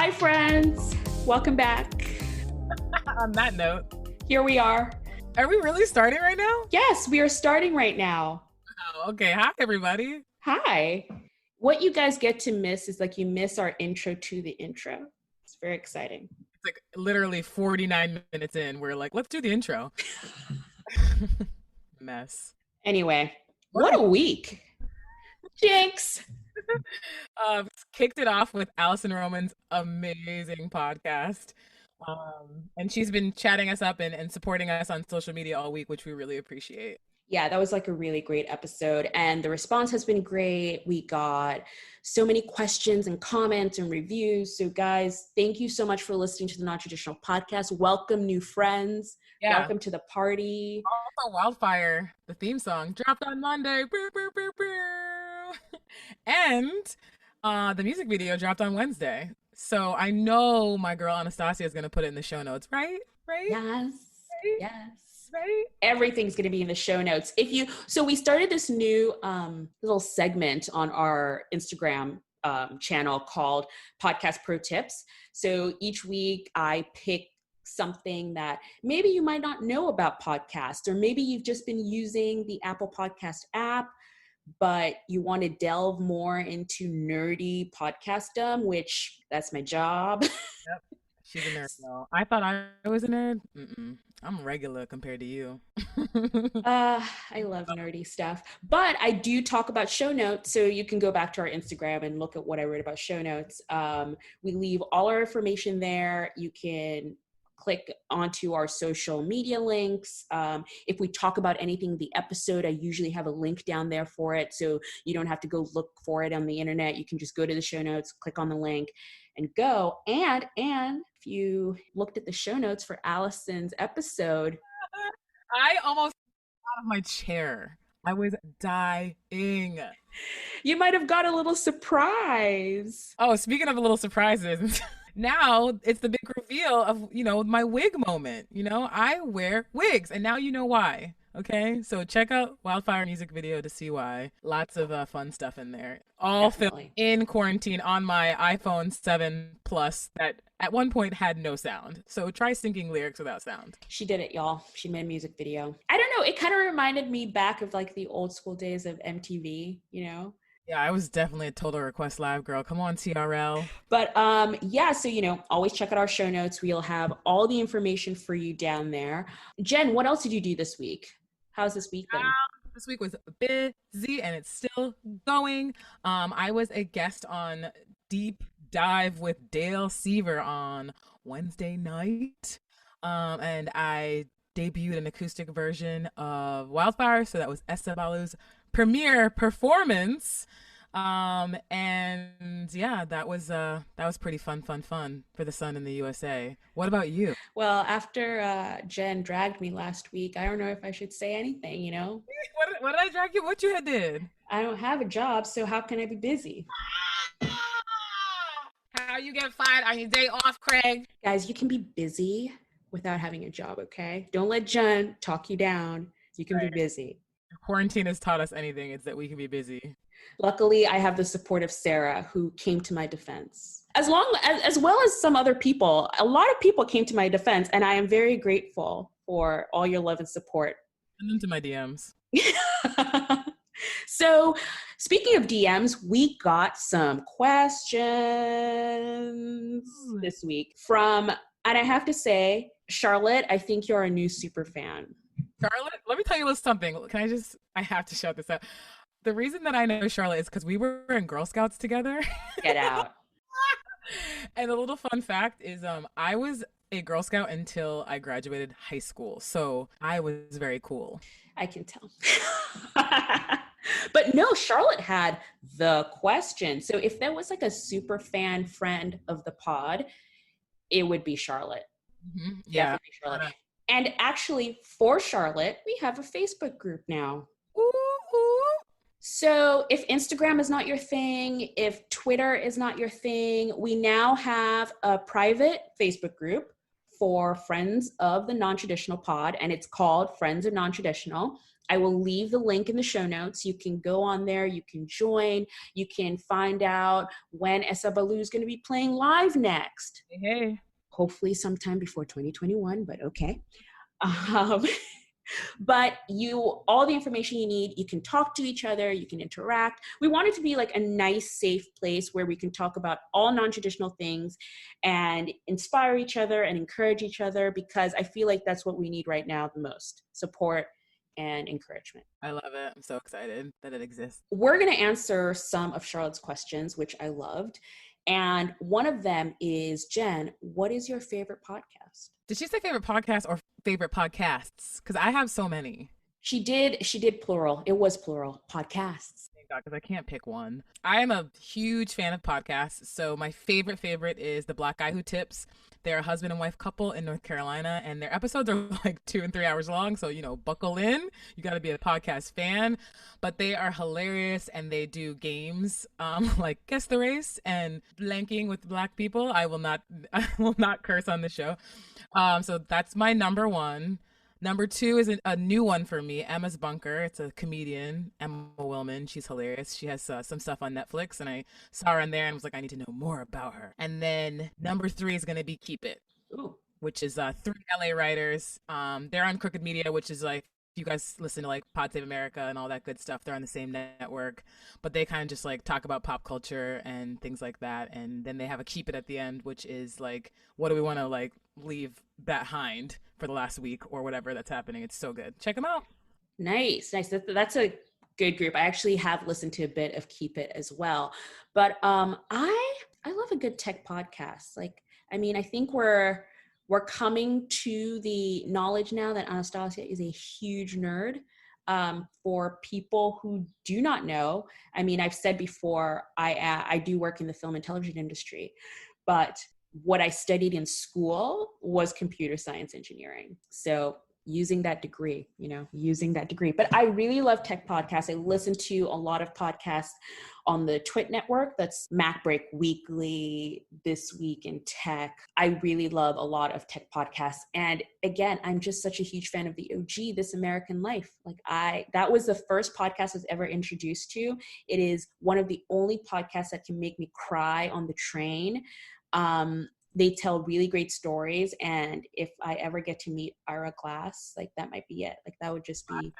Hi, friends. Welcome back. On that note, here we are. Are we really starting right now? Yes, we are starting right now. Oh, okay. Hi, everybody. Hi. What you guys get to miss is you miss our intro to the intro. It's very exciting. It's literally 49 minutes in. We're like, let's do the intro. Mess. Anyway, what a week. Jinx. Kicked it off with Allison Roman's amazing podcast. And she's been chatting us up and supporting us on social media all week, which we really appreciate. Yeah, that was a really great episode, and the response has been great. We got so many questions and comments and reviews. So guys, thank you so much for listening to the Non-Traditional Podcast. Welcome new friends. Yeah. Welcome to the party. Also, Wildfire, the theme song, dropped on Monday. And the music video dropped on Wednesday. So I know my girl Anastasia is going to put it in the show notes, right? Right? Yes. Right? Yes. Right? Everything's going to be in the show notes. So we started this new little segment on our Instagram channel called Podcast Pro Tips. So each week I pick something that maybe you might not know about podcasts, or maybe you've just been using the Apple Podcast app, but you want to delve more into nerdy podcastdom, which that's my job. Yep. She's a nerd. No, I thought I was a nerd. I'm regular compared to you. I love nerdy stuff, but I do talk about show notes. So you can go back to our Instagram and look at what I wrote about show notes. We leave all our information there. You can click onto our social media links. If we talk about anything in the episode, I usually have a link down there for it. So you don't have to go look for it on the internet. You can just go to the show notes, click on the link and go. And if you looked at the show notes for Allison's episode, I almost got out of my chair. I was dying. You might have got a little surprise. Oh, speaking of little surprises, now it's the big reveal of, my wig moment. I wear wigs, and now you know why. Okay, so check out Wildfire music video to see why. Lots of fun stuff in there. All filmed in quarantine on my iPhone 7 Plus that at one point had no sound. So try syncing lyrics without sound. She did it, y'all. She made a music video. I don't know. It kind of reminded me back of the old school days of MTV, Yeah, I was definitely a Total Request Live girl. Come on, TRL. But yeah, so always check out our show notes. We'll have all the information for you down there. Jenn, what else did you do this week? How's this week been? This week was busy and it's still going. I was a guest on Deep Dive with Dale Seaver on Wednesday night. And I debuted an acoustic version of Wildfire. So that was Estebalu's premiere performance. And yeah, that was pretty fun for the Sun in the USA. What about you? Well, after Jenn dragged me last week, I don't know if I should say anything, What did I drag you? What you did? I don't have a job, so how can I be busy? How you get fired on your day off, Craig? Guys, you can be busy without having a job, okay? Don't let Jenn talk you down. You can be busy. If quarantine has taught us anything, it's that we can be busy. Luckily, I have the support of Sarah, who came to my defense. As well as some other people. A lot of people came to my defense, and I am very grateful for all your love and support. Send them to my DMs. So, speaking of DMs, we got some questions this week from, and I have to say, Charlotte, I think you're a new super fan. Charlotte, let me tell you something. I have to shout this out. The reason that I know Charlotte is because we were in Girl Scouts together. Get out. And a little fun fact is I was a Girl Scout until I graduated high school. So I was very cool. I can tell. But no, Charlotte had the question. So if there was a super fan friend of the pod, it would be Charlotte. Mm-hmm. Yeah. Charlotte. And actually, for Charlotte, we have a Facebook group now. Ooh. So if Instagram is not your thing, if Twitter is not your thing, we now have a private Facebook group for Friends of the Non-Traditional Pod, and it's called Friends of Non-Traditional. I will leave the link in the show notes. You can go on there, you can join, you can find out when Essa Baloo is going to be playing live next. Hey. Hopefully sometime before 2021, but okay. Um, but all the information you need, you can talk to each other, you can interact. We want it to be like a nice, safe place where we can talk about all non-traditional things and inspire each other and encourage each other, because I feel like that's what we need right now the most: support and encouragement. I love it. I'm so excited that it exists. We're going to answer some of Charlotte's questions, which I loved. And one of them is, Jenn, what is your favorite podcast? Did she say favorite podcast or favorite podcasts? Because I have so many. She did plural. It was plural. Podcasts. Thank God, because I can't pick one. I am a huge fan of podcasts. So my favorite is The Black Guy Who Tips. They're a husband and wife couple in North Carolina, and their episodes are like 2 and 3 hours long. So, buckle in. You got to be a podcast fan. But they are hilarious, and they do games like Guess the Race and blanking with black people. I will not curse on the show. So that's my number one. Number 2 is a new one for me, Emma's Bunker. It's a comedian, Emma Willman. She's hilarious. She has some stuff on Netflix, and I saw her on there and was like, I need to know more about her. And then number 3 is going to be Keep It, Ooh. which is 3 LA writers. They're on Crooked Media, which is like, if you guys listen to like Pod Save America and all that good stuff, they're on the same network, but they kind of just like talk about pop culture and things like that. And then they have a Keep It at the end, which is like, what do we want to like leave behind for the last week or whatever that's happening. It's so good. Check them out. Nice. That's a good group. I actually have listened to a bit of Keep It as well, but I love a good tech podcast. Like, I mean, I think we're coming to the knowledge now that Anastasia is a huge nerd. For people who do not know, I mean, I've said before, I do work in the film and television industry, but what I studied in school was computer science engineering. So using that degree. But I really love tech podcasts. I listen to a lot of podcasts on the Twit network. That's Mac Break Weekly, This Week in Tech. I really love a lot of tech podcasts. And again, I'm just such a huge fan of the OG, This American Life. That was the first podcast I was ever introduced to. It is one of the only podcasts that can make me cry on the train. They tell really great stories, and if I ever get to meet Ira Glass, that might be it. That would just be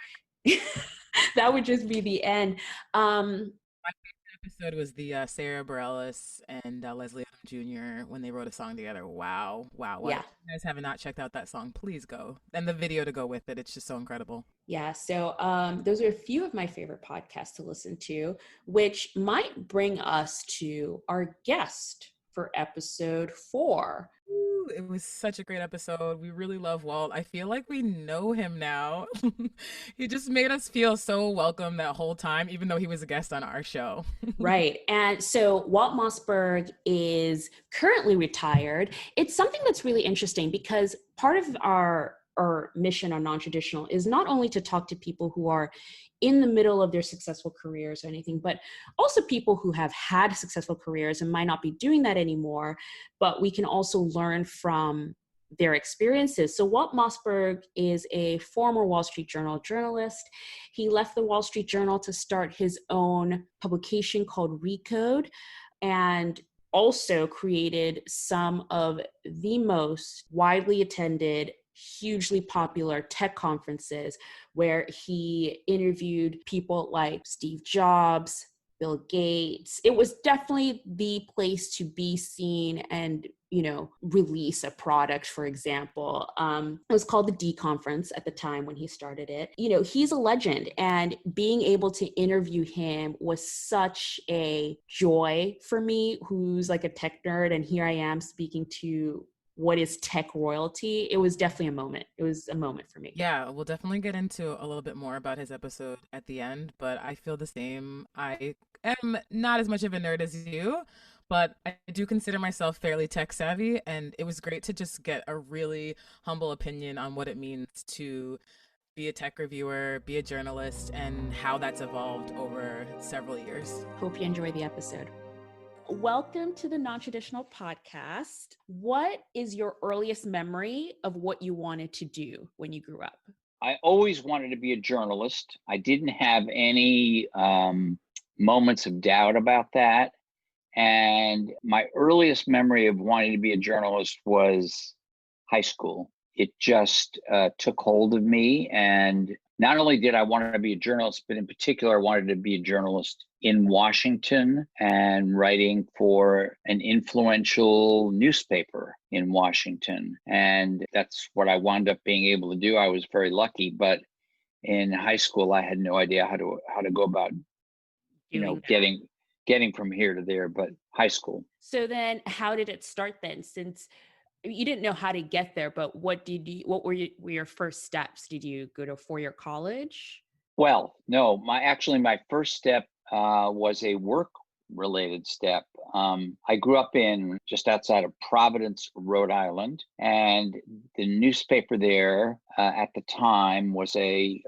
that would just be the end. My favorite episode was the Sarah Bareilles and Leslie Odom Jr. when they wrote a song together. Wow. Yeah. If you guys have not checked out that song, please go. And the video to go with it. It's just so incredible. Yeah. So those are a few of my favorite podcasts to listen to, which might bring us to our guest for episode 4. Ooh, it was such a great episode. We really love Walt. I feel like we know him now. He just made us feel so welcome that whole time, even though he was a guest on our show. Right. And so Walt Mossberg is currently retired. It's something that's really interesting because part of our mission on Non-Traditional is not only to talk to people who are in the middle of their successful careers or anything, but also people who have had successful careers and might not be doing that anymore, but we can also learn from their experiences. So Walt Mossberg is a former Wall Street Journal journalist. He left the Wall Street Journal to start his own publication called Recode, and also created some of the most widely attended, hugely popular tech conferences where he interviewed people like Steve Jobs, Bill Gates. It was definitely the place to be seen and, release a product, for example. It was called the D Conference at the time when he started it. He's a legend, and being able to interview him was such a joy for me, who's like a tech nerd, and here I am speaking to what is tech royalty. It was definitely a moment. It was a moment for me. Yeah, we'll definitely get into a little bit more about his episode at the end, but I feel the same. I am not as much of a nerd as you, but I do consider myself fairly tech savvy, and it was great to just get a really humble opinion on what it means to be a tech reviewer, be a journalist, and how that's evolved over several years. Hope you enjoy the episode. welcome to the Non-Traditional Podcast. What is your earliest memory of what you wanted to do when you grew up? I always wanted to be a journalist. I didn't have any moments of doubt about that. And my earliest memory of wanting to be a journalist was high school. It just took hold of me. And not only did I want to be a journalist, but in particular, I wanted to be a journalist in Washington and writing for an influential newspaper in Washington. And that's what I wound up being able to do. I was very lucky, but in high school, I had no idea how to go about, getting from here to there, but high school. So then how did it start then? Since you didn't know how to get there, but what were your first steps? Did you go to a 4-year college? Well, no, my first step was a work-related step. I grew up in just outside of Providence, Rhode Island, and the newspaper there at the time was a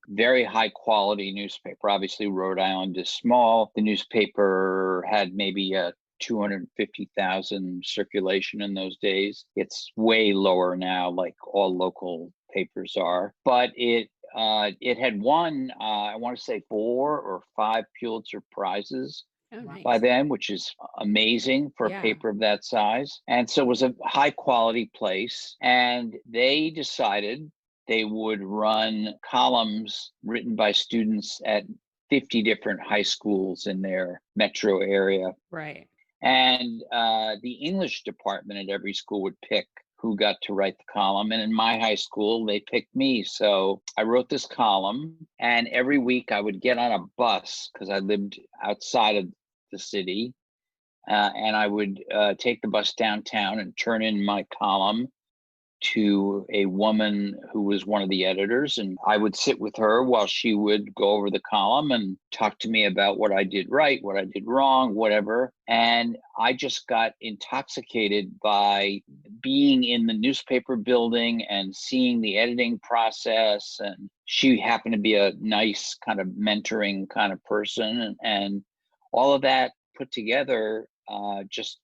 very high-quality newspaper. Obviously, Rhode Island is small. The newspaper had maybe a 250,000 circulation in those days. It's way lower now, like all local papers are. But it had won, I want to say 4 or 5 Pulitzer Prizes by then, which is amazing for a paper of that size. And so it was a high quality place. And they decided they would run columns written by students at 50 different high schools in their metro area. Right. And the English department at every school would pick who got to write the column. And in my high school, they picked me. So I wrote this column, and every week I would get on a bus because I lived outside of the city. And I would take the bus downtown and turn in my column to a woman who was one of the editors, and I would sit with her while she would go over the column and talk to me about what I did right, what I did wrong, whatever. And I just got intoxicated by being in the newspaper building and seeing the editing process. And she happened to be a nice kind of mentoring kind of person, and all of that put together just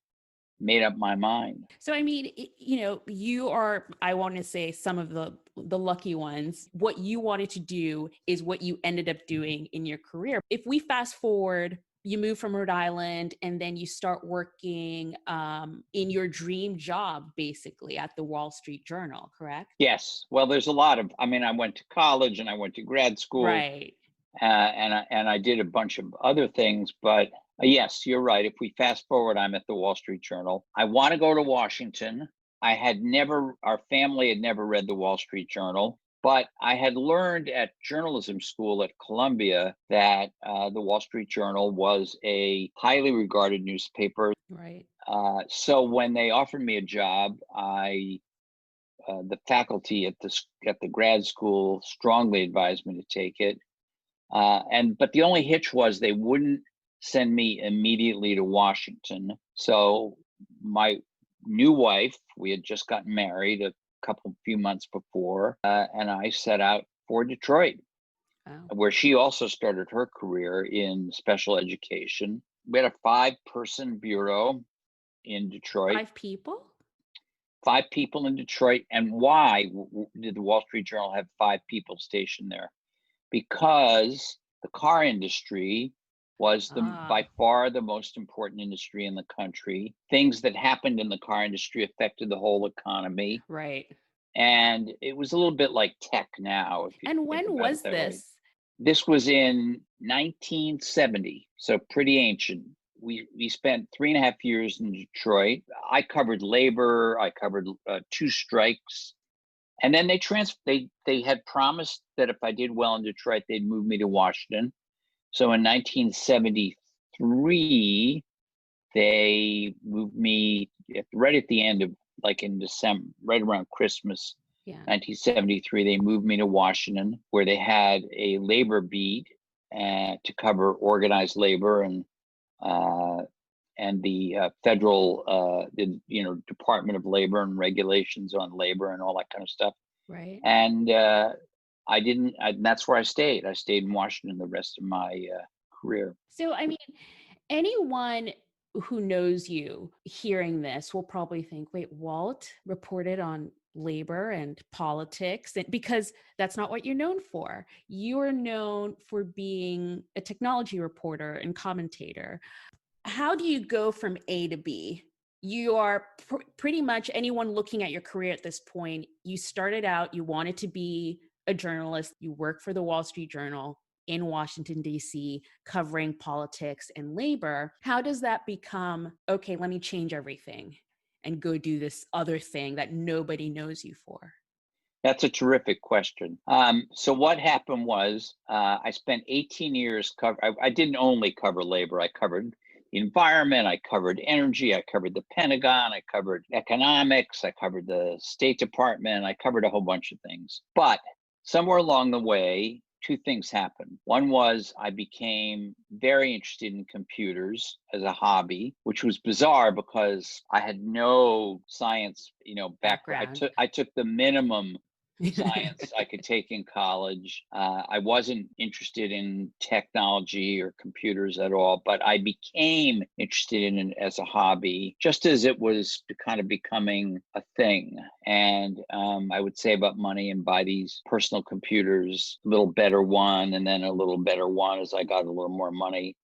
made up my mind. So, I mean, you are, I want to say, some of the lucky ones. What you wanted to do is what you ended up doing in your career. If we fast forward, you move from Rhode Island and then you start working in your dream job, basically at the Wall Street Journal, correct? Yes. Well, there's a lot of, I went to college and I went to grad school. Right. And I did a bunch of other things, but yes, you're right. If we fast forward, I'm at the Wall Street Journal. I want to go to Washington. Our family had never read the Wall Street Journal, but I had learned at journalism school at Columbia that the Wall Street Journal was a highly regarded newspaper. Right. So when they offered me a job, the faculty at the grad school strongly advised me to take it. But the only hitch was they wouldn't send me immediately to Washington. So my new wife, we had just gotten married a few months before, and I set out for Detroit, where she also started her career in special education. We had a 5-person bureau in Detroit. 5 people? 5 people in Detroit. And why did the Wall Street Journal have 5 people stationed there? Because the car industry was by far the most important industry in the country. Things that happened in the car industry affected the whole economy. Right. And it was a little bit like tech now. And when was this? This was in 1970, so pretty ancient. We spent 3.5 years in Detroit. I covered labor. I covered 2 strikes. And then they had promised that if I did well in Detroit, they'd move me to Washington. So in 1973, they moved me right at the end of, like in December, right around Christmas, 1973, they moved me to Washington, where they had a labor beat to cover organized labor and the federal, Department of Labor and regulations on labor and all that kind of stuff. Right. And that's where I stayed. I stayed in Washington the rest of my career. So, I mean, anyone who knows you hearing this will probably think, wait, Walt reported on labor and politics, and because that's not what you're known for. You're known for being a technology reporter and commentator. How do you go from A to B? You are pretty much, anyone looking at your career at this point, you started out, you wanted to be a journalist, you work for the Wall Street Journal in Washington, D.C., covering politics and labor. How does that become, okay, let me change everything and go do this other thing that nobody knows you for? That's a terrific question. So what happened was I spent 18 years I didn't only cover labor. I covered the environment. I covered energy. I covered the Pentagon. I covered economics. I covered the State Department. I covered a whole bunch of things. But somewhere along the way, two things happened. One was I became very interested in computers as a hobby, which was bizarre because I had no science, background. I took the minimum science I could take in college. I wasn't interested in technology or computers at all, but I became interested in it as a hobby, just as it was kind of becoming a thing. And I would save up money and buy these personal computers, a little better one, and then a little better one as I got a little more money,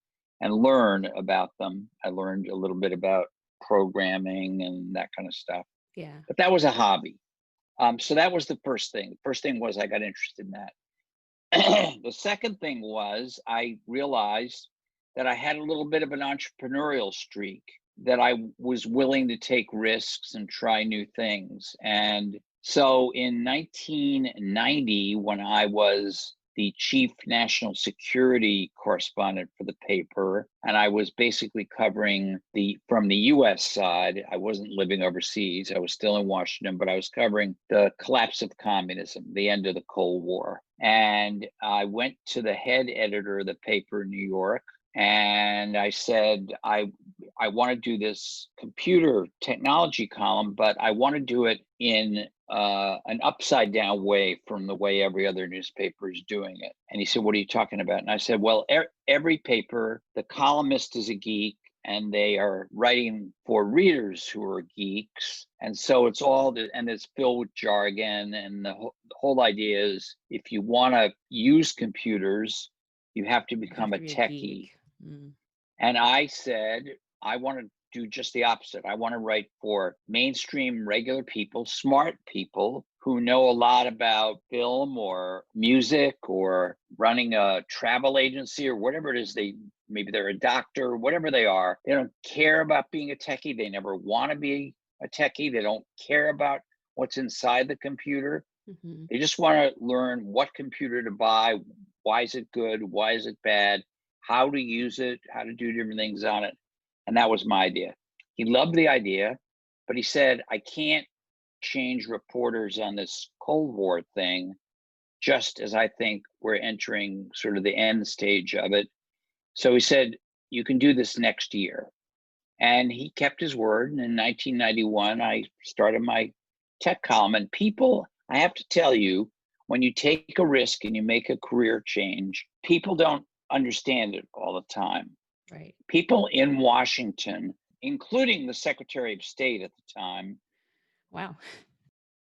and learn about them. I learned a little bit about programming and that kind of stuff. Yeah. But that was a hobby. So that was the first thing. The first thing was I got interested in that. The second thing was I realized that I had a little bit of an entrepreneurial streak, that I was willing to take risks and try new things. And so in 1990, when I was the chief national security correspondent for the paper, and I was basically covering from the US side. I wasn't living overseas. I was still in Washington, but I was covering the collapse of communism, the end of the Cold War. And I went to the head editor of the paper in New York, and I said, I want to do this computer technology column, but I want to do it in an upside down way from the way every other newspaper is doing it. And he said, what are you talking about? And I said, well, every paper, the columnist is a geek, and they are writing for readers who are geeks. And so it's filled with jargon. And the whole idea is, if you want to use computers, you have to become a techie. And I said, I want to do just the opposite. I want to write for mainstream, regular people, smart people who know a lot about film or music or running a travel agency or whatever it is. Maybe they're a doctor, whatever they are. They don't care about being a techie. They never want to be a techie. They don't care about what's inside the computer. Mm-hmm. They just want to learn what computer to buy. Why is it good? Why is it bad? How to use it, how to do different things on it. And that was my idea. He loved the idea, but he said, I can't change reporters on this Cold War thing, just as I think we're entering sort of the end stage of it. So he said, you can do this next year. And he kept his word. And in 1991, I started my tech column. And people, I have to tell you, when you take a risk and you make a career change, people don't understand it all the time. Right. People in Washington, including the Secretary of State at the time, wow,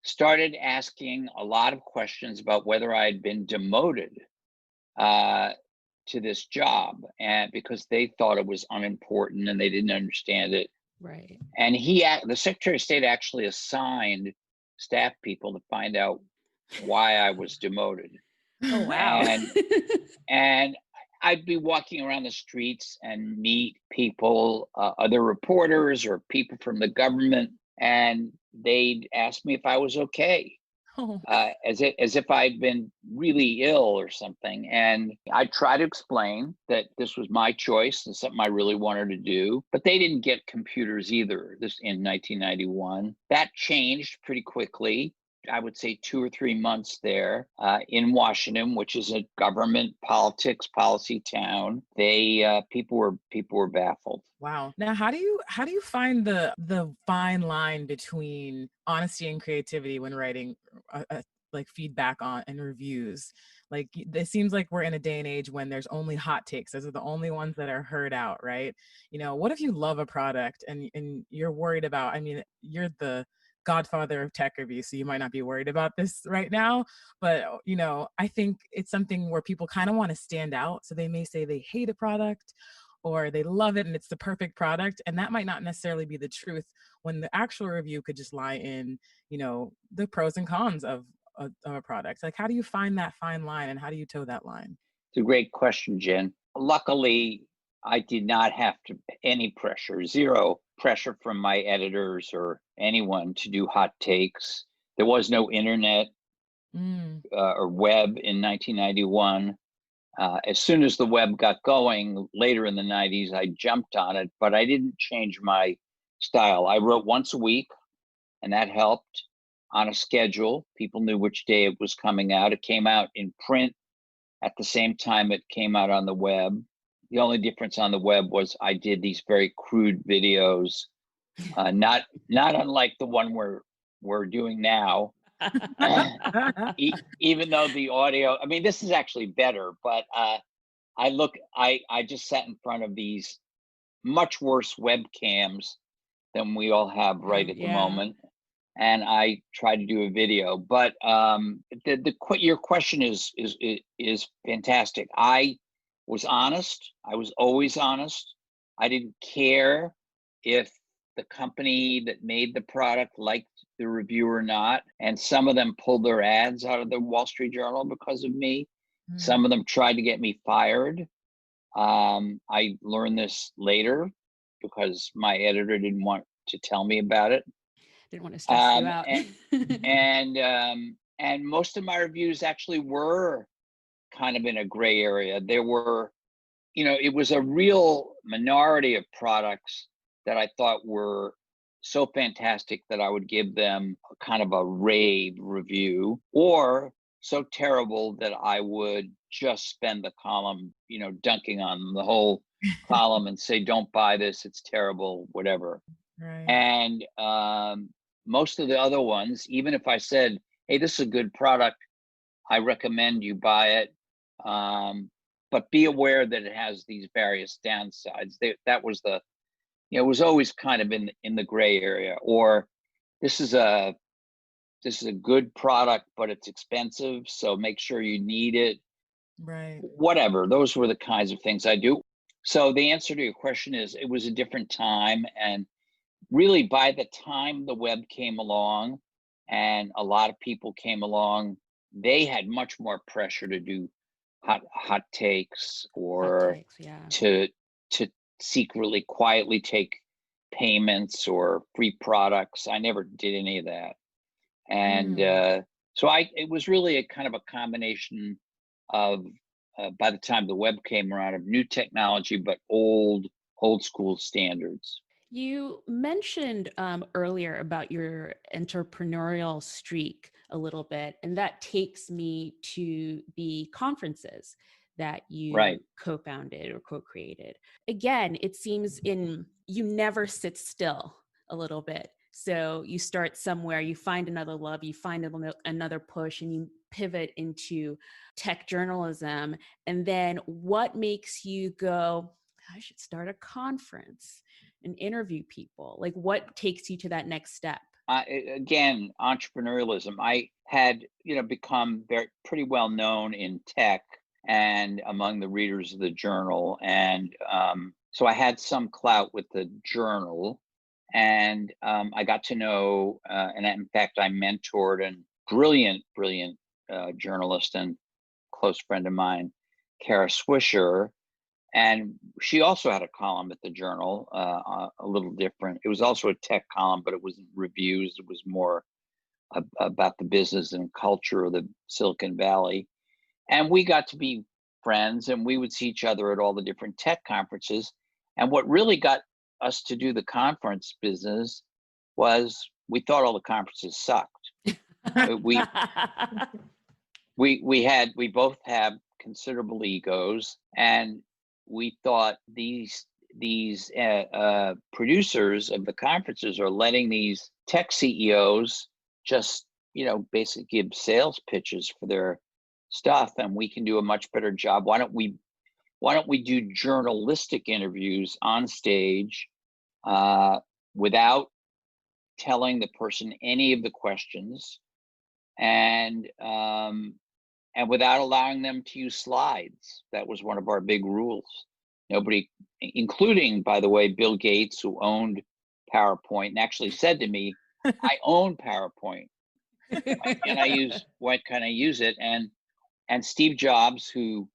started asking a lot of questions about whether I had been demoted to this job, and because they thought it was unimportant and they didn't understand it. Right. And the Secretary of State actually assigned staff people to find out why I was demoted. Oh, wow. And I'd be walking around the streets and meet people, other reporters or people from the government, and they'd ask me if I was okay, as if I'd been really ill or something. And I try to explain that this was my choice and something I really wanted to do, but they didn't get computers either. This in 1991. That changed pretty quickly. I would say 2 or 3 months there in Washington, which is a government politics policy town. People were baffled. Wow. Now, how do you find the fine line between honesty and creativity when writing like feedback on and reviews. Like it seems like we're in a day and age when there's only hot takes. Those are the only ones that are heard out, right? You know, what if you love a product and you're worried about, I mean, you're the godfather of tech reviews, so you might not be worried about this right now, but you know, I think it's something where people kind of want to stand out. So they may say they hate a product or they love it and it's the perfect product. And that might not necessarily be the truth when the actual review could just lie in, you know, the pros and cons of a product. Like, how do you find that fine line and how do you toe that line? It's a great question, Jen. Luckily, I did not have to any pressure, zero pressure from my editors or anyone to do hot takes. There was no internet or web in 1991. As soon as the web got going later in the 90s, I jumped on it, but I didn't change my style. I wrote once a week, and that helped, on a schedule. People knew which day it was coming out. It came out in print at the same time it came out on the web. The only difference on the web was I did these very crude videos, not unlike the one we're doing now. Even though the audio, I mean, this is actually better, but I just sat in front of these much worse webcams than we all have right at the moment, and I tried to do a video. But your question is fantastic. I was honest. I was always honest. I didn't care if the company that made the product liked the review or not. And some of them pulled their ads out of the Wall Street Journal because of me. Some of them tried to get me fired. I learned this later because my editor didn't want to tell me about it. Didn't want to stress you out. And most of my reviews actually were kind of in a gray area. There were, you know, it was a real minority of products that I thought were so fantastic that I would give them a kind of a rave review, or so terrible that I would just spend the column, you know, dunking on the whole column and say, don't buy this, it's terrible, whatever. Right. And most of the other ones, even if I said, hey, this is a good product, I recommend you buy it, but be aware that it has these various downsides. That was the, you know, it was always kind of in the gray area. Or this is a good product, but it's expensive, so make sure you need it. Right. Whatever. Those were the kinds of things I do. So the answer to your question is, it was a different time, and really by the time the web came along and a lot of people came along, they had much more pressure to do hot takes, or to secretly, quietly take payments or free products. I never did any of that. And so it was really a kind of a combination of, by the time the web came around, of new technology, but old school standards. You mentioned earlier about your entrepreneurial streak a little bit, and that takes me to the conferences that you co-founded or co-created. Again, it seems you never sit still a little bit. So you start somewhere, you find another love, you find another push, and you pivot into tech journalism. And then what makes you go, I should start a conference and interview people? Like, what takes you to that next step? Again, entrepreneurialism. I had, you know, become pretty well known in tech and among the readers of the journal. And so I had some clout with the journal. And I got to know, and in fact, I mentored a brilliant journalist and close friend of mine, Kara Swisher. And she also had a column at the journal, a little different. It was also a tech column, but it wasn't reviews. It was more about the business and culture of the Silicon Valley. And we got to be friends, and we would see each other at all the different tech conferences. And what really got us to do the conference business was we thought all the conferences sucked. we both have considerable egos, and we thought these producers of the conferences are letting these tech CEOs just basically give sales pitches for their stuff, and we can do a much better job. Why don't we do journalistic interviews on stage without telling the person any of the questions, and without allowing them to use slides. That was one of our big rules. Nobody, including, by the way, Bill Gates, who owned PowerPoint and actually said to me, I own PowerPoint. Why can't I use it? And Steve Jobs, who,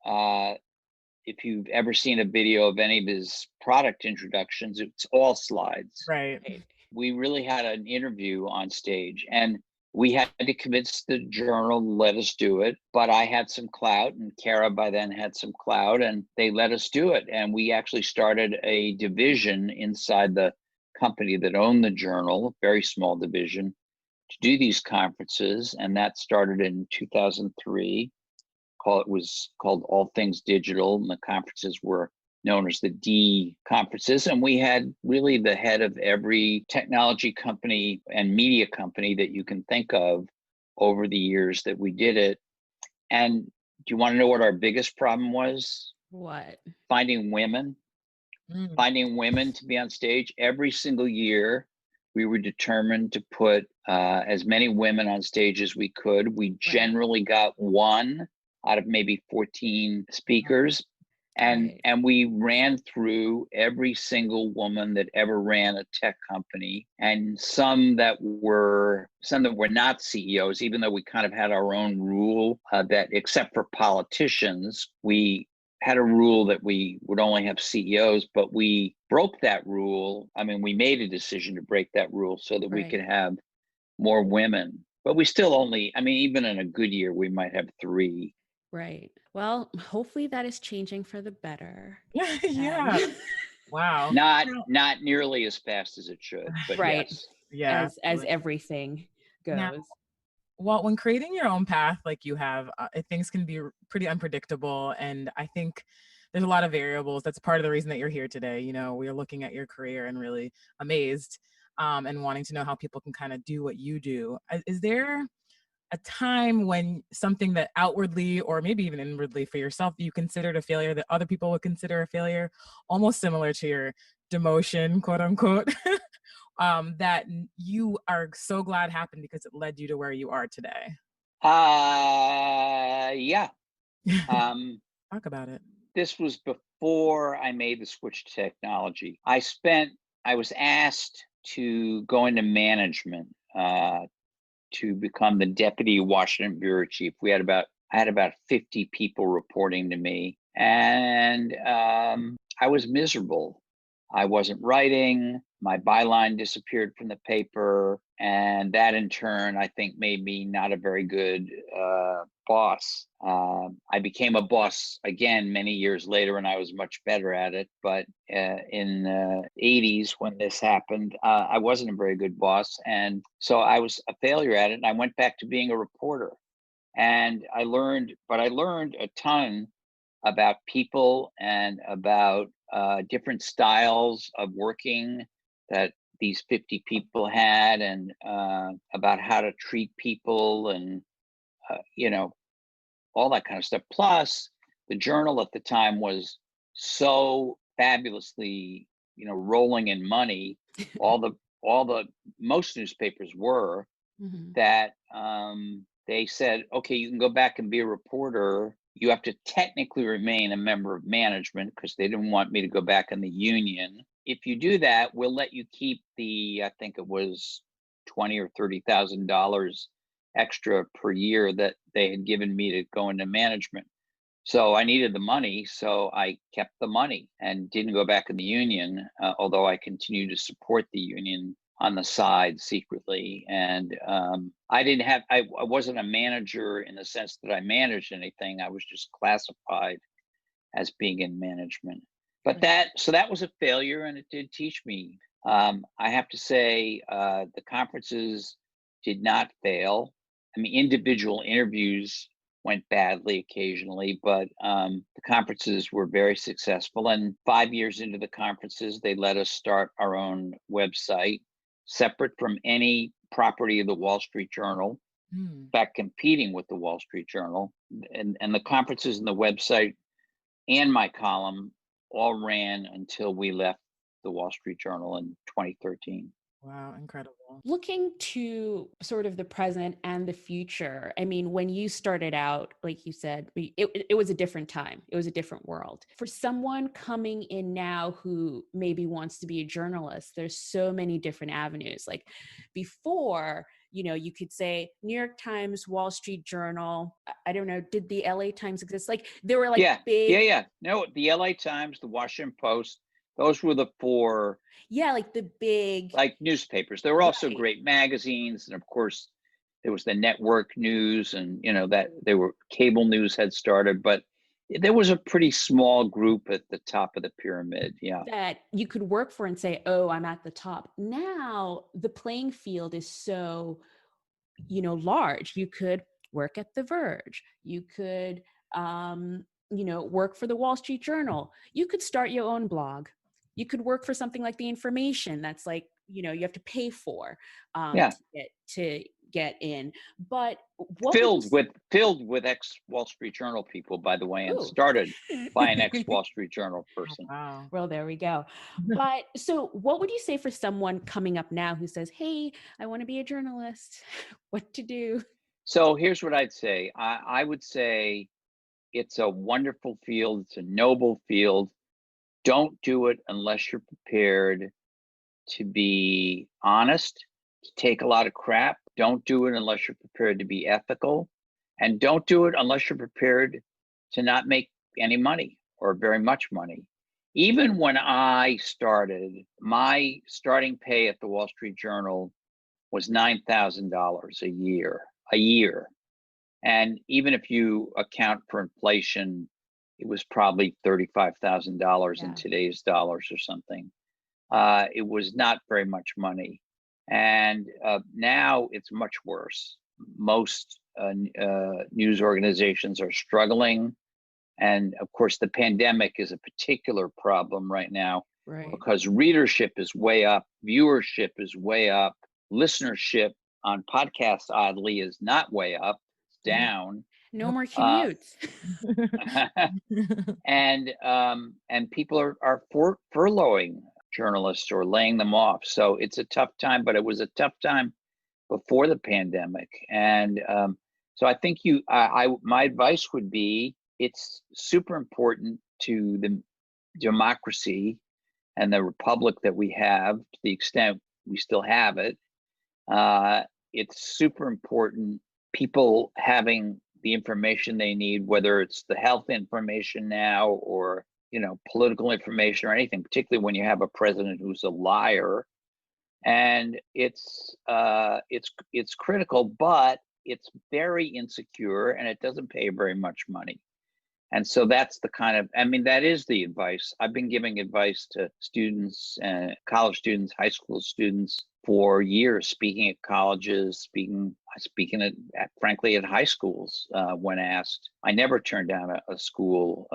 if you've ever seen a video of any of his product introductions, it's all slides. Right. We really had an interview on stage, and we had to convince the journal to let us do it. But I had some clout, and Kara by then had some clout, and they let us do it. And we actually started a division inside the company that owned the journal, a very small division, to do these conferences. And that started in 2003. It was called All Things Digital, and the conferences were known as the D conferences. And we had really the head of every technology company and media company that you can think of over the years that we did it. And do you want to know what our biggest problem was? What? Finding women. Finding women to be on stage. Every single year, we were determined to put as many women on stage as we could. We generally got one out of maybe 14 speakers. And we ran through every single woman that ever ran a tech company, and some that were not CEOs, even though we kind of had our own rule that, except for politicians, we had a rule that we would only have CEOs, but we broke that rule. I mean, we made a decision to break that rule so that we could have more women, but we still only, even in a good year, we might have 3. Right. Well, hopefully that is changing for the better. Yeah. Wow. Not nearly as fast as it should, but yes. Yeah. As everything goes. Now, well, when creating your own path like you have, things can be pretty unpredictable. And I think there's a lot of variables. That's part of the reason that you're here today. We're looking at your career and really amazed and wanting to know how people can kind of do what you do. Is there a time when something that outwardly or maybe even inwardly for yourself you considered a failure that other people would consider a failure, almost similar to your demotion, quote unquote, that you are so glad happened because it led you to where you are today? Yeah. Talk about it. This was before I made the switch to technology. I was asked to go into management to become the deputy Washington bureau chief. I had about 50 people reporting to me, and I was miserable. I wasn't writing. My byline disappeared from the paper, and that in turn, I think, made me not a very good boss. I became a boss again many years later, and I was much better at it. But in the 80s, when this happened, I wasn't a very good boss. And so I was a failure at it, and I went back to being a reporter. And I learned a ton about people and about different styles of working that these 50 people had, and about how to treat people, and all that kind of stuff. Plus, the journal at the time was so fabulously, rolling in money. Most newspapers were, that they said, okay, you can go back and be a reporter. You have to technically remain a member of management, because they didn't want me to go back in the union. If you do that, we'll let you keep I think it was $20,000 or $30,000 extra per year that they had given me to go into management. So I needed the money, so I kept the money and didn't go back in the union, although I continued to support the union on the side secretly. And I wasn't a manager in the sense that I managed anything. I was just classified as being in management. But that was a failure, and it did teach me. I have to say, the conferences did not fail. Individual interviews went badly occasionally, but the conferences were very successful. And 5 years into the conferences, they let us start our own website, separate from any property of the Wall Street Journal, in fact, competing with the Wall Street Journal. And the conferences and the website and my column all ran until we left the Wall Street Journal in 2013. Wow, incredible. Looking to sort of the present and the future, I mean, when you started out, like you said, it was a different time. It was a different world. For someone coming in now who maybe wants to be a journalist, there's so many different avenues. Like before, you could say New York Times, Wall Street Journal. I don't know. Did the LA Times exist? Like there were like big. Yeah. No, the LA Times, the Washington Post, those were the four. Yeah, like the big. Like newspapers. There were also great magazines. And of course, there was the network news and, that there were cable news had started. But there was a pretty small group at the top of the pyramid. Yeah. That you could work for and say, oh, I'm at the top. Now the playing field is so, large. You could work at The Verge. You could, work for the Wall Street Journal. You could start your own blog. You could work for something like The Information. That's like, you have to pay for to get in. But what filled with ex Wall Street Journal people, by the way, and started by an ex Wall Street Journal person. Wow. Well, there we go. But so what would you say for someone coming up now who says, hey, I want to be a journalist, what to do? So here's what I'd say. I would say it's a wonderful field. It's a noble field. Don't do it unless you're prepared to be honest, to take a lot of crap. Don't do it unless you're prepared to be ethical. And don't do it unless you're prepared to not make any money or very much money. Even when I started, my starting pay at the Wall Street Journal was $9,000 a year. And even if you account for inflation, it was probably $35,000 in today's dollars or something. It was not very much money. And now it's much worse. Most news organizations are struggling. And of course, the pandemic is a particular problem right now, because readership is way up, viewership is way up, listenership on podcasts, oddly, is not way up, it's down. No more commutes. And people are furloughing journalists or laying them off. So it's a tough time, but it was a tough time before the pandemic. And so I think my advice would be, it's super important to the democracy and the republic that we have, to the extent we still have it. It's super important, people having the information they need, whether it's the health information now or political information or anything, particularly when you have a president who's a liar. And it's critical, but it's very insecure and it doesn't pay very much money. And so that's that is the advice. I've been giving advice to students, college students, high school students for years, speaking at colleges, speaking frankly at high schools when asked. I never turned down a school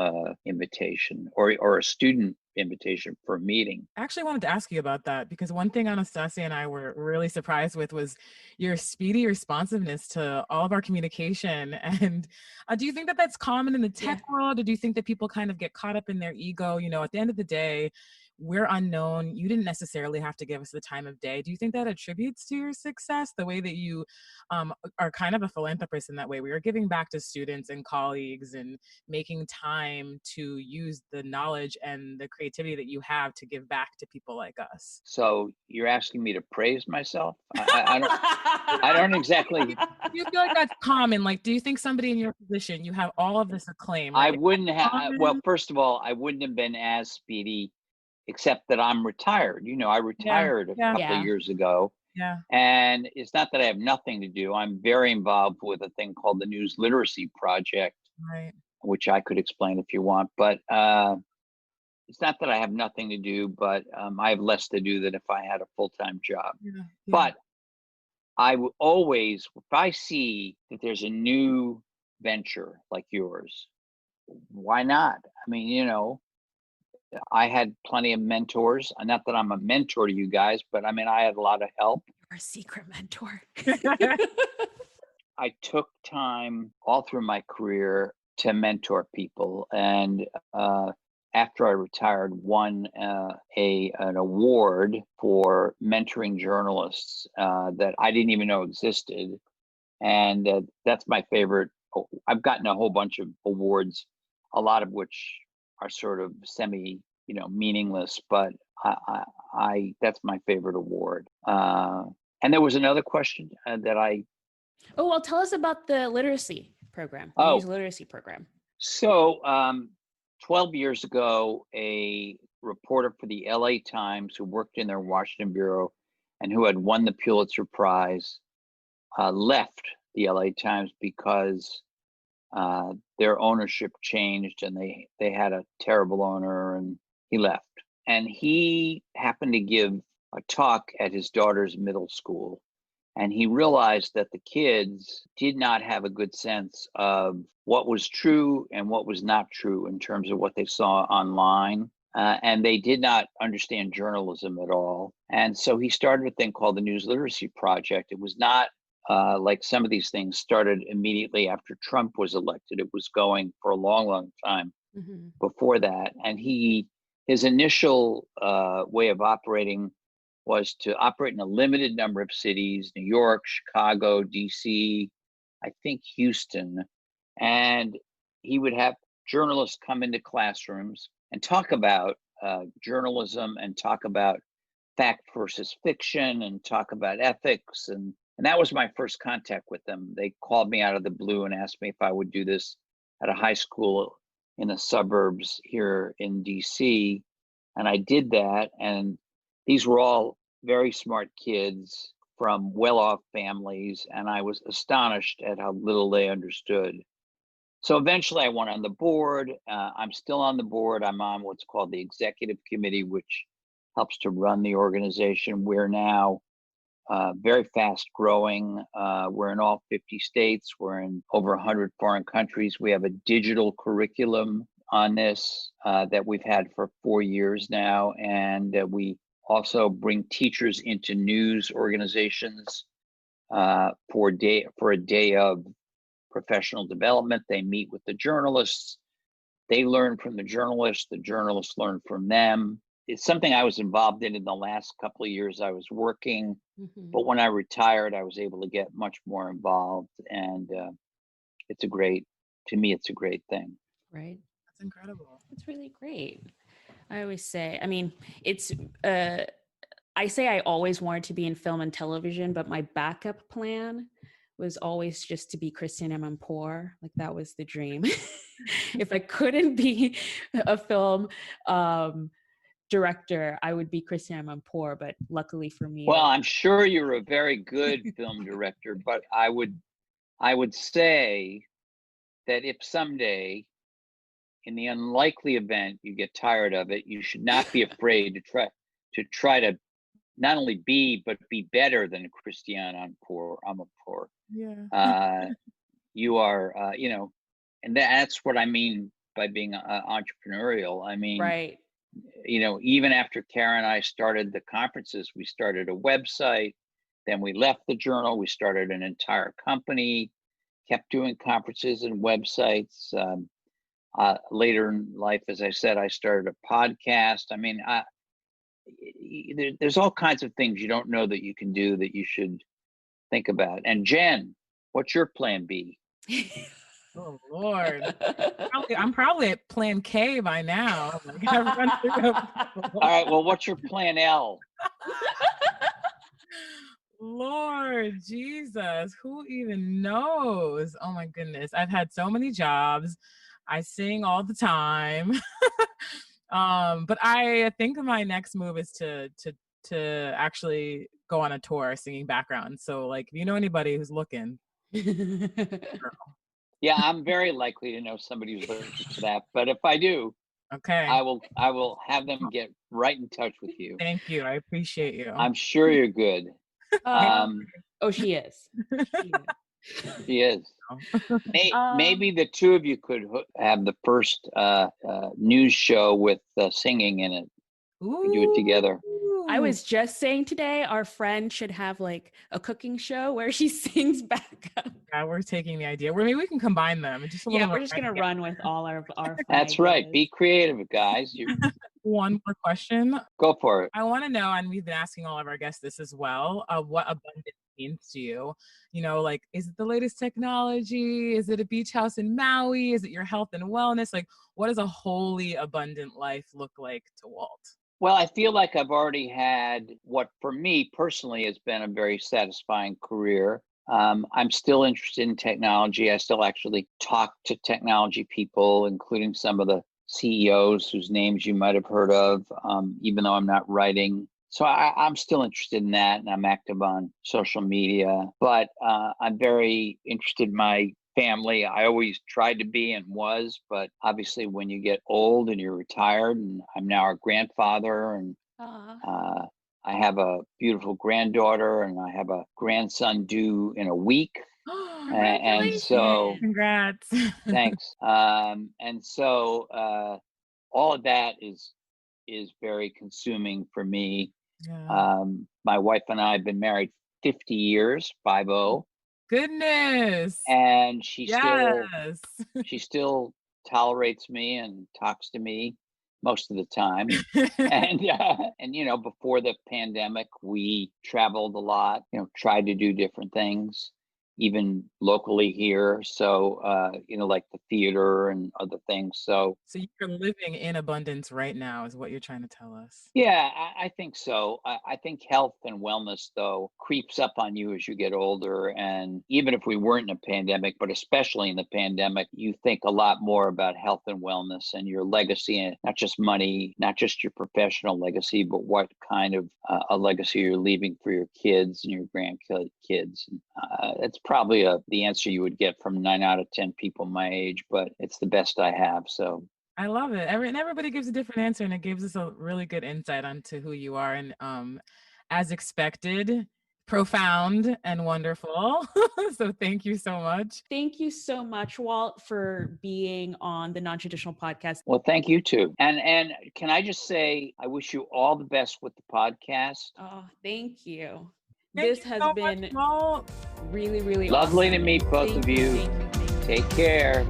invitation or a student invitation for a meeting. I actually wanted to ask you about that, because one thing Anastasia and I were really surprised with was your speedy responsiveness to all of our communication. And do you think that that's common in the tech world? Or do you think that people kind of get caught up in their ego? At the end of the day, we're unknown. You didn't necessarily have to give us the time of day. Do you think that attributes to your success, the way that you are kind of a philanthropist in that way, where you're giving back to students and colleagues and making time to use the knowledge and the creativity that you have to give back to people like us? So you're asking me to praise myself? I don't exactly. Do you feel like that's common? Like, do you think somebody in your position, you have all of this acclaim? I wouldn't have. Well, first of all, I wouldn't have been as speedy, except that I'm retired. I retired a couple of years ago. Yeah. And it's not that I have nothing to do. I'm very involved with a thing called the News Literacy Project, which I could explain if you want. But it's not that I have nothing to do, but I have less to do than if I had a full-time job. But I will always, if I see that there's a new venture like yours, why not? I mean, I had plenty of mentors. Not that I'm a mentor to you guys, but I mean, I had a lot of help. You're a secret mentor. I took time all through my career to mentor people, and after I retired, won an award for mentoring journalists that I didn't even know existed, and that's my favorite. I've gotten a whole bunch of awards, a lot of which are sort of semi, meaningless, but I that's my favorite award. And there was another question that I. Oh, well, tell us about the literacy program, the Oh, news literacy program. So, 12 years ago, a reporter for the LA Times who worked in their Washington bureau and who had won the Pulitzer Prize left the LA Times because their ownership changed and they had a terrible owner, and he left. And he happened to give a talk at his daughter's middle school. And he realized that the kids did not have a good sense of what was true and what was not true in terms of what they saw online. And they did not understand journalism at all. And so he started a thing called the News Literacy Project. It was not like some of these things started immediately after Trump was elected. It was going for a long, long time before that. And his initial way of operating was to operate in a limited number of cities: New York, Chicago, DC, I think Houston. And he would have journalists come into classrooms and talk about journalism and talk about fact versus fiction and talk about ethics. And that was my first contact with them. They called me out of the blue and asked me if I would do this at a high school in the suburbs here in DC. And I did that. And these were all very smart kids from well-off families, and I was astonished at how little they understood. So eventually I went on the board. I'm still on the board. I'm on what's called the executive committee, which helps to run the organization. We're now very fast growing. We're in all 50 states. We're in over 100 foreign countries. We have a digital curriculum on this that we've had for 4 years now. And we also bring teachers into news organizations for a day of professional development. They meet with the journalists. They learn from the journalists learn from them. It's something I was involved in the last couple of years I was working. But when I retired, I was able to get much more involved. And it's a great thing. Right. That's incredible. It's really great. I always say, I mean, it's, I say I always wanted to be in film and television, but my backup plan was always just to be Christiane Amanpour. Like, that was the dream. If I couldn't be a film director, I would be Christiane Amanpour, but luckily for me. Well, I'm sure you're a very good film director, but I would say that if someday, in the unlikely event you get tired of it, you should not be afraid to try to not only be, but be better than Christiane Amanpour. Yeah. You are, and that's what I mean by being entrepreneurial. I mean, right. Even after Karen and I started the conferences, we started a website, then we left the journal, we started an entire company, kept doing conferences and websites. Later in life, as I said, I started a podcast. I mean, there's all kinds of things you don't know that you can do that you should think about. And Jenn, what's your plan B? Oh Lord, I'm probably at plan K by now. All right, well, what's your plan L? Lord Jesus, who even knows? Oh my goodness, I've had so many jobs. I sing all the time. But I think my next move is to actually go on a tour singing background. So, like, if you know anybody who's looking, yeah, I'm very likely to know somebody who's looking for that. But if I do, okay, I will have them get right in touch with you. Thank you. I appreciate you. I'm sure you're good. Oh, she is. She is. Maybe the two of you could have the first news show with singing in it. We do it together. I was just saying today, our friend should have like a cooking show where she sings back up. Yeah, we're taking the idea. Maybe we can combine them. Just a little We're just gonna run with all our fun That's ideas. right. Be creative, guys. One more question. Go for it. I want to know, and we've been asking all of our guests this as well, what abundance means to you. You know, like, is it the latest technology? Is it a beach house in Maui? Is it your health and wellness? Like, what does a wholly abundant life look like to Walt? Well, I feel like I've already had what for me personally has been a very satisfying career. I'm still interested in technology. I still actually talk to technology people, including some of the CEOs whose names you might have heard of, even though I'm not writing. So I'm still interested in that, and I'm active on social media. But I'm very interested in my family. I always tried to be and was, but obviously when you get old and you're retired, and I'm now a grandfather, and I have a beautiful granddaughter, and I have a grandson due in a week. And so congrats. Thanks. And so all of that is very consuming for me. Yeah. My wife and I have been married 50 years, 50. Goodness. And she still tolerates me and talks to me most of the time. and you know, before the pandemic, we traveled a lot, you know, tried to do different things, even locally here. So, you know, like the theater and other things. So you're living in abundance right now is what you're trying to tell us. Yeah, I think so. I think health and wellness, though, creeps up on you as you get older. And even if we weren't in a pandemic, but especially in the pandemic, you think a lot more about health and wellness and your legacy, and not just money, not just your professional legacy, but what kind of a legacy you're leaving for your kids and your grandkids. That's probably the answer you would get from 9 out of 10 people my age, but it's the best I have. So I love it. Everybody gives a different answer, and it gives us a really good insight onto who you are. And as expected, profound and wonderful. So thank you so much. Thank you so much, Walt, for being on the Non-Traditional Podcast. Well, thank you too. And can I just say, I wish you all the best with the podcast. Oh, thank you. This has been really, really lovely awesome. to meet both of you. Thank you. Take care.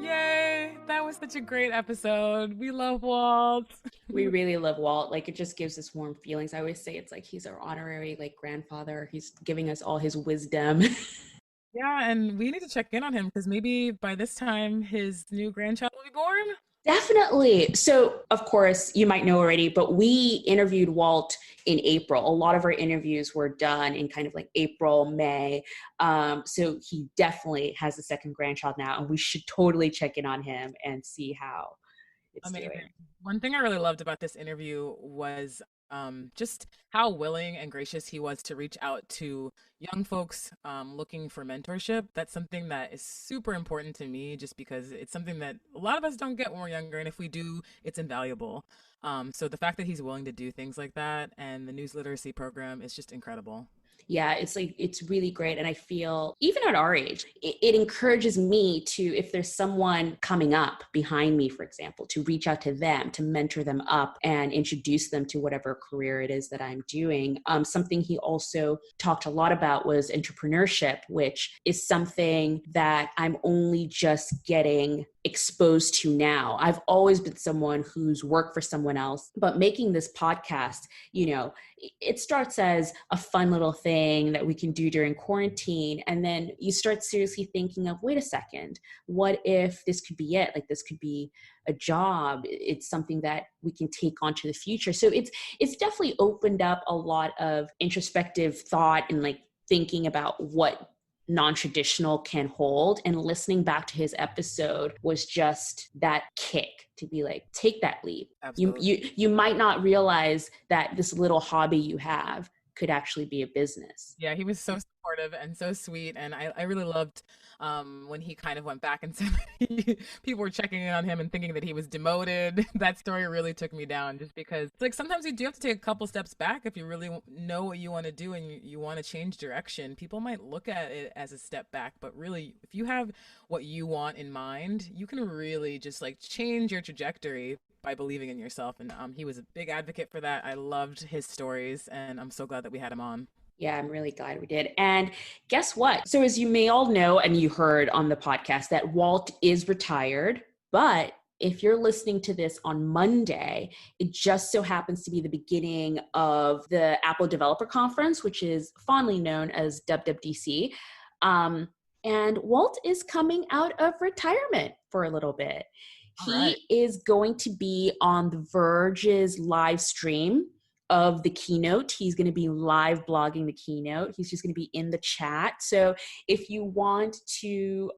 Yay! That was such a great episode. We love Walt. We really love Walt. Like, it just gives us warm feelings. I always say it's like he's our honorary like grandfather. He's giving us all his wisdom. Yeah, and we need to check in on him because maybe by this time his new grandchild will be born. Definitely. So, of course, you might know already, but we interviewed Walt in April. A lot of our interviews were done in kind of like April, May. So he definitely has a second grandchild now, and we should totally check in on him and see how it's doing. One thing I really loved about this interview was just how willing and gracious he was to reach out to young folks looking for mentorship. That's something that is super important to me, just because it's something that a lot of us don't get when we're younger, and if we do, it's invaluable. So the fact that he's willing to do things like that, and the news literacy program is just incredible. Yeah, it's really great. And I feel even at our age, it encourages me to, if there's someone coming up behind me, for example, to reach out to them, to mentor them up and introduce them to whatever career it is that I'm doing. Something he also talked a lot about was entrepreneurship, which is something that I'm only just getting exposed to now. I've always been someone who's worked for someone else, but making this podcast, you know, it starts as a fun little thing that we can do during quarantine. And then you start seriously thinking of, wait a second, what if this could be it? Like, this could be a job. It's something that we can take on to the future. So it's definitely opened up a lot of introspective thought and like thinking about what non-traditional can hold. And listening back to his episode was just that kick to be like, take that leap. You might not realize that this little hobby you have could actually be a business. Yeah, he was so supportive and so sweet. And I really loved when he kind of went back and said people were checking in on him and thinking that he was demoted. That story really took me down, just because like sometimes you do have to take a couple steps back if you really know what you want to do and you want to change direction. People might look at it as a step back, but really, if you have what you want in mind, you can really just like change your trajectory by believing in yourself. And he was a big advocate for that. I loved his stories, and I'm so glad that we had him on. Yeah, I'm really glad we did. And guess what? So, as you may all know, and you heard on the podcast, that Walt is retired. But if you're listening to this on Monday, it just so happens to be the beginning of the Apple Developer Conference, which is fondly known as WWDC. And Walt is coming out of retirement for a little bit. All right. He is going to be on The Verge's live stream of the keynote. He's going to be live blogging the keynote. He's just going to be in the chat. So if you want to,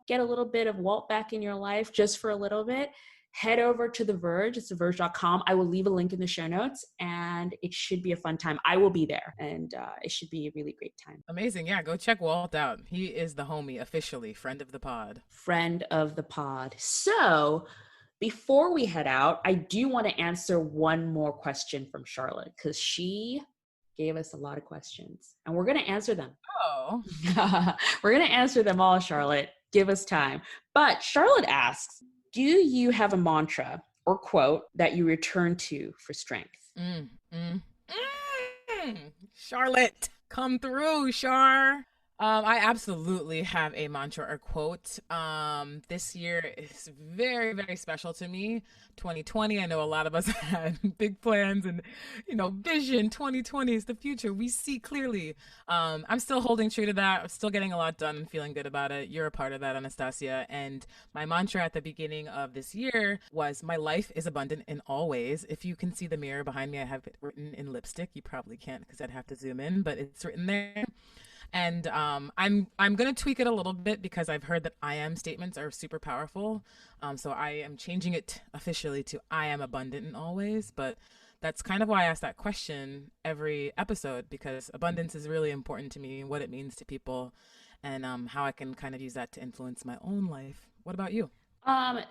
get a little bit of Walt back in your life just for a little bit, head over to The Verge. It's theverge.com. I will leave a link in the show notes, and it should be a fun time. I will be there, and it should be a really great time. Amazing. Yeah, go check Walt out. He is the homie, officially, friend of the pod. Friend of the pod. So before we head out, I do want to answer one more question from Charlotte, because she gave us a lot of questions, and we're going to answer them. Oh. We're going to answer them all, Charlotte. Give us time. But Charlotte asks, do you have a mantra or quote that you return to for strength? Charlotte, come through, Char. I absolutely have a mantra or quote. This year is very, very special to me. 2020, I know a lot of us had big plans and, vision. 2020 is the future. We see clearly. I'm still holding true to that. I'm still getting a lot done and feeling good about it. You're a part of that, Anastasia. And my mantra at the beginning of this year was, my life is abundant in all ways. If you can see the mirror behind me, I have it written in lipstick. You probably can't because I'd have to zoom in, but it's written there. And I'm gonna tweak it a little bit because I've heard that I am statements are super powerful. So I am changing it officially to I am abundant in all ways. But that's kind of why I ask that question every episode, because abundance is really important to me, what it means to people, and how I can kind of use that to influence my own life. What about you?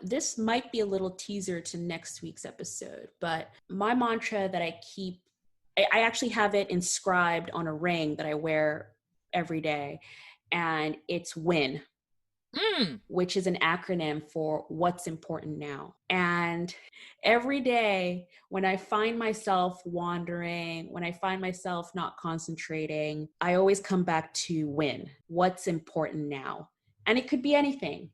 This might be a little teaser to next week's episode, but my mantra that I keep, I actually have it inscribed on a ring that I wear every day, and it's WIN, which is an acronym for what's important now. And every day when I find myself wandering, when I find myself not concentrating, I always come back to WIN, what's important now. And it could be anything.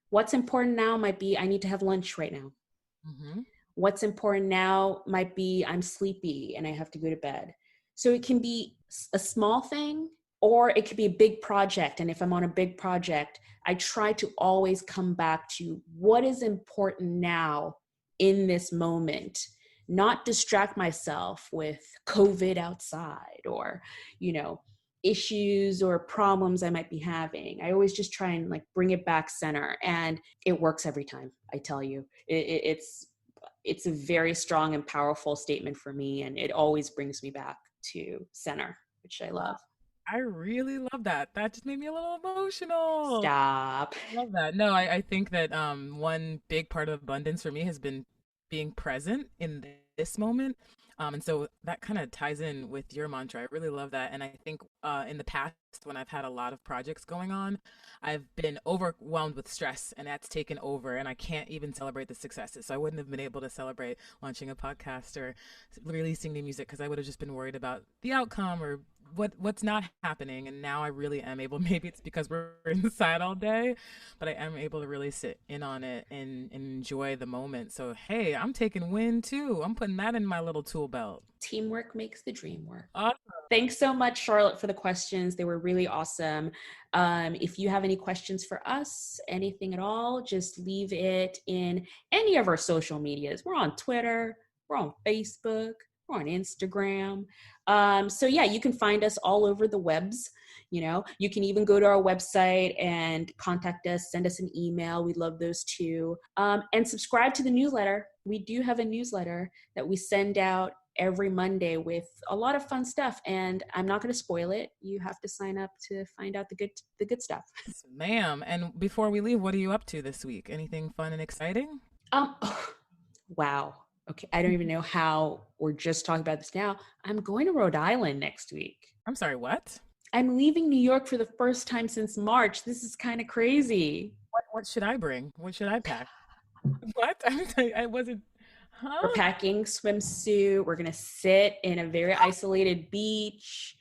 What's important now might be I need to have lunch right now. What's important now might be I'm sleepy and I have to go to bed. So it can be a small thing, or it could be a big project. And if I'm on a big project, I try to always come back to what is important now in this moment, not distract myself with COVID outside or, issues or problems I might be having. I always just try and bring it back center, and it works every time. I tell you, it's a very strong and powerful statement for me. And it always brings me back to center, which I love. I really love that. That just made me a little emotional. Stop. I love that. No, I think that one big part of abundance for me has been being present in this moment. And so that kind of ties in with your mantra. I really love that. And I think in the past, when I've had a lot of projects going on, I've been overwhelmed with stress, and that's taken over, and I can't even celebrate the successes. So I wouldn't have been able to celebrate launching a podcast or releasing new music because I would have just been worried about the outcome or what's not happening. And now I really am able, maybe it's because we're inside all day, but I am able to really sit in on it and enjoy the moment. So hey, I'm taking WIN too. I'm putting that in my little tool belt. Teamwork makes the dream work. Awesome. Thanks so much, Charlotte, for the questions. They were really awesome. If you have any questions for us, anything at all, just leave it in any of our social medias. We're on Twitter, we're on Facebook, we're on Instagram. So yeah, you can find us all over the webs. You can even go to our website and contact us, send us an email. We love those too. And subscribe to the newsletter. We do have a newsletter that we send out every Monday with a lot of fun stuff. And I'm not going to spoil it. You have to sign up to find out the good stuff. Yes, ma'am. And before we leave, what are you up to this week? Anything fun and exciting? Wow. Okay. I don't even know how we're just talking about this now. I'm going to Rhode Island next week. I'm sorry, what? I'm leaving New York for the first time since March. This is kind of crazy. What should I bring? What should I pack? What? I wasn't. Huh? We're packing swimsuit. We're going to sit in a very isolated beach.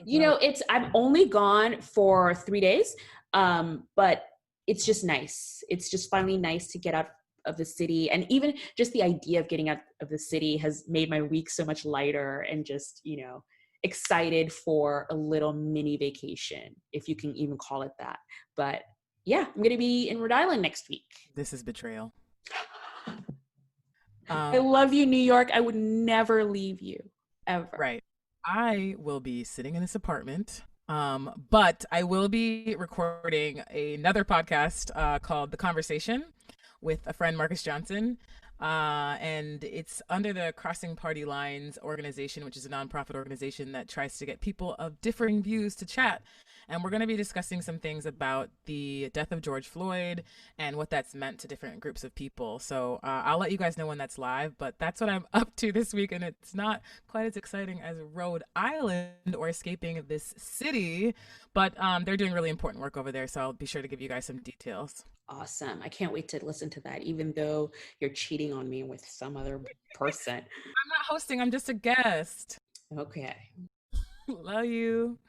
You know, I'm only gone for 3 days, but it's just nice. It's just finally nice to get out of the city. And even just the idea of getting out of the city has made my week so much lighter and just, you know, excited for a little mini vacation, if you can even call it that. But yeah, I'm going to be in Rhode Island next week. This is betrayal. I love you, New York. I would never leave you, ever. Right. I will be sitting in this apartment, but I will be recording another podcast called The Conversation with a friend, Marcus Johnson. And it's under the Crossing Party Lines organization, which is a nonprofit organization that tries to get people of differing views to chat. And we're going to be discussing some things about the death of George Floyd and what that's meant to different groups of people. So I'll let you guys know when that's live, but that's what I'm up to this week. And it's not quite as exciting as Rhode Island or escaping this city, but they're doing really important work over there. So I'll be sure to give you guys some details. Awesome. I can't wait to listen to that, even though you're cheating on me with some other person. I'm not hosting. I'm just a guest. Okay. Love you.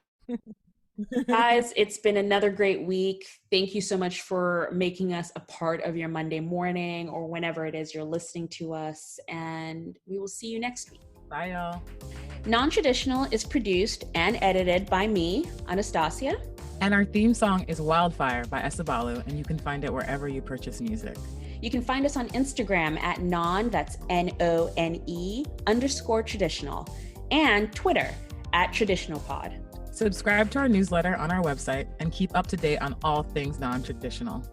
Guys, it's been another great week. Thank you so much for making us a part of your Monday morning or whenever it is you're listening to us. And we will see you next week. Bye, y'all. Non-Traditional is produced and edited by me, Anastasia. And our theme song is Wildfire by Esabalu, and you can find it wherever you purchase music. You can find us on Instagram at that's NONE_traditional, and Twitter at traditionalpod. Subscribe to our newsletter on our website and keep up to date on all things non-traditional.